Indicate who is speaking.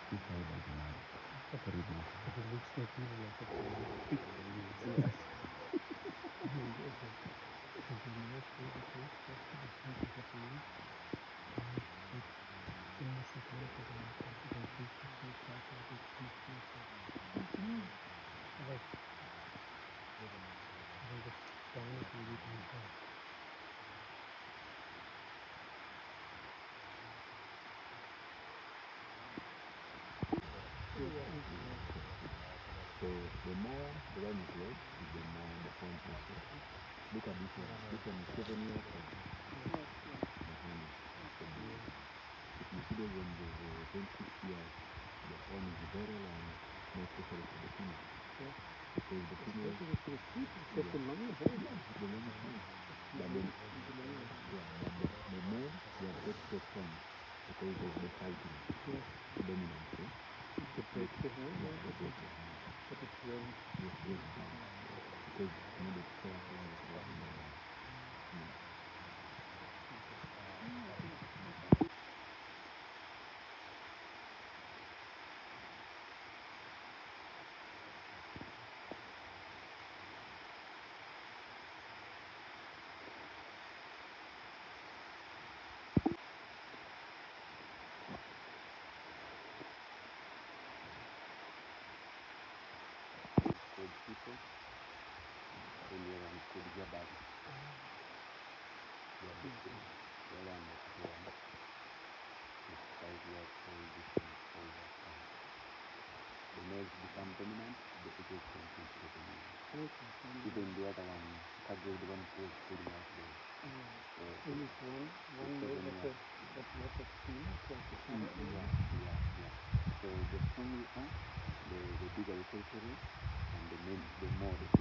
Speaker 1: This side doesn't matter. Just read now.
Speaker 2: It looks like you like a big yes.
Speaker 1: So the more the line is red, the more the point is red. Look at this one. This one is 7 years old. If you see those ones, they're 26 years, the horn is very long, more especially for the female. Because the female, the long is long. But then, the male, they have got short horn because of the fighting, dominance. The breakfast, yes, because you know the tail people when they are could get back. They are big. They are the 5 years old, this one is 4 years old. The males become dominant, the females compete with the male. Even the other one, Kaggle, the one who was putting out there. Only one male but lots of females. Yeah. So the stronger you are, the bigger the territory, and the more the female.